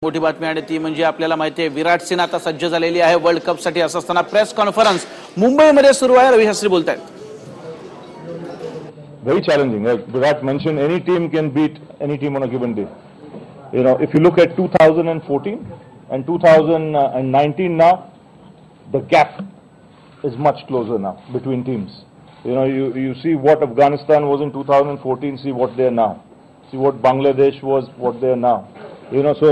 मोठी बातमी आणि ती म्हणजे आपल्याला माहिती आहे विराट सिंह आता सज्ज झालेली आहे वर्ल्ड कप साठी। असं असताना प्रेस कॉन्फरन्स मुंबईमध्ये सुरू आहे। रवी शास्त्री बोलतायत। Very challenging. Like Virat mentioned, any team can beat any team on a given day. You know, if you look at 2014 and 2019 now, the gap is much closer now between teams. You know, you see what Afghanistan was in 2014, see what they are now. See what Bangladesh was, what they are now. You know, so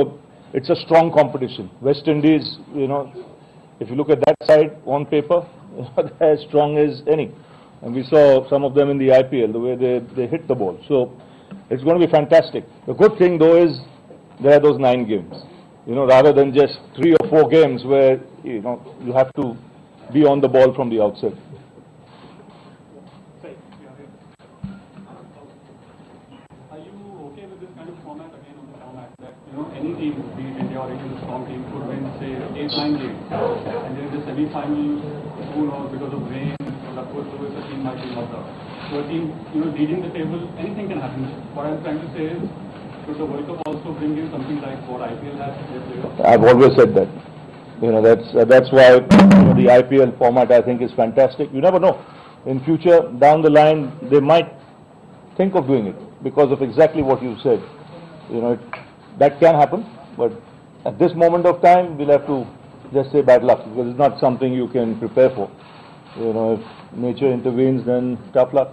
it's a strong competition. West Indies, you know, if you look at that side on paper, they're as strong as any. And we saw some of them in the IPL, the way they hit the ball. So it's going to be fantastic. The good thing though is there are those 9 games. You know, rather than just 3 or 4 games where, you know, you have to be on the ball from the outset. Are you okay with this kind of format again on the format that, you know, any team, be it India or even a strong team, could win, say, 8-9 games, and then the semi-final, who knows, because of rain, the team might be knocked out. So a team, you know, leading the table, anything can happen. What I'm trying to say is, should the World Cup also bring in something like what IPL has to play? I've always said that. You know, that's why, you know, the IPL format I think is fantastic. You never know. In future, down the line, they might think of doing it because of exactly what you said. You know, that can happen, but at this moment of time, we'll have to just say bad luck because it's not something you can prepare for. You know, if nature intervenes, then tough luck.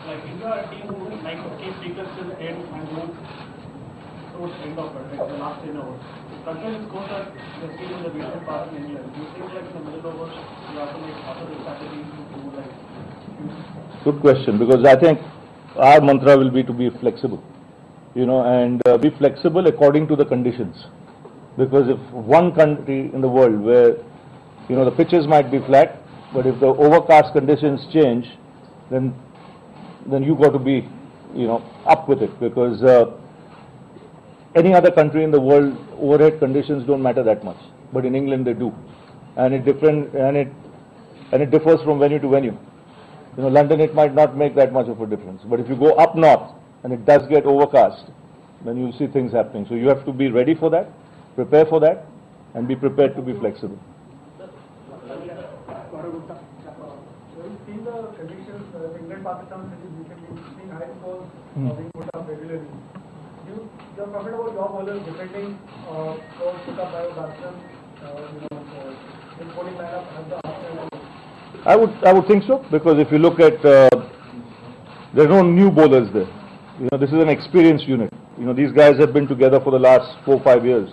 Like India, a team who like to keep sequence till end and move towards end of it, like the last 10 overs. Control is goes at the speed in the recent past in England. Do you think like in the middle overs you have to make after the strategy to do like? Good question, because I think our mantra will be to be flexible. You know, and be flexible according to the conditions. Because if one country in the world where, you know, the pitches might be flat, but if the overcast conditions change, then you got to be, you know, up with it. Because any other country in the world, overhead conditions don't matter that much, but in England they do, and it differs from venue to venue. You know, London it might not make that much of a difference, but if you go up north and it does get overcast, then you'll see things happening. So you have to be ready for that, prepare for that, and be prepared to be flexible. We've seen the conditions, England-Pakistan recently, seeing high scores being put up regularly. You're talking about your bowlers defending scores put up by batsmen, you know, in bowling lineup as the after. I would think so, because if you look at, there are no new bowlers there. You know, this is an experienced unit. You know, these guys have been together for the last 4 or 5 years.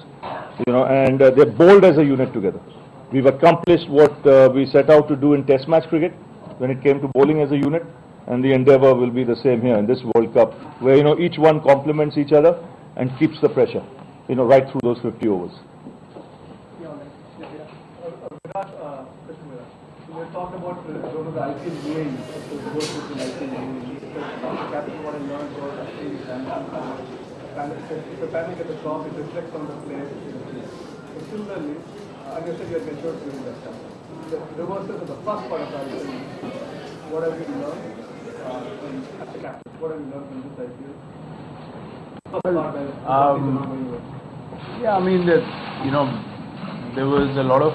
You know, and they're bowled as a unit together. We've accomplished what we set out to do in Test match cricket when it came to bowling as a unit, and the endeavour will be the same here in this World Cup, where, you know, each one complements each other and keeps the pressure, you know, right through those 50 overs. We talked about the IPL UAE, the work with the IPL captain what I learned was actually the panic at the top, it reflects on the players. But similarly, I guess you had matured during that time. The reverses of the first part of the IPL, what have you learned as a captain? What have you learned from this IPL? Yeah, I mean, you know, there was a lot of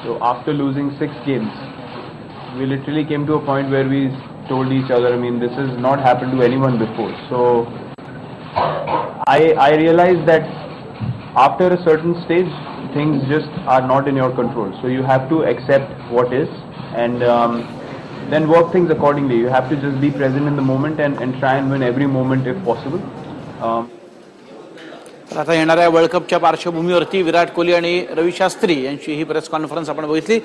so after losing 6 games, we literally came to a point where we told each other, I mean, this has not happened to anyone before. So I realized that after a certain stage, things just are not in your control. So you have to accept what is and then work things accordingly. You have to just be present in the moment and try and win every moment if possible. आता येणाऱ्या world कपच्या पार्श्वभूमीवरती Virat Kohli आणि रवी शास्त्री यांची ही press conference आपण बघितली।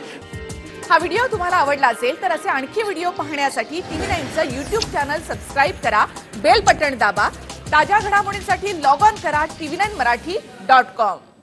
हा video तुम्हाला आवडला असेल तर असे आणखी व्हिडिओ पाहण्यासाठी TV9चं YouTube चॅनल सबस्क्राइब करा, बेल बटन दाबा, ताज्या घडामोडींसाठी लॉग ऑन करा tv9marathi.com।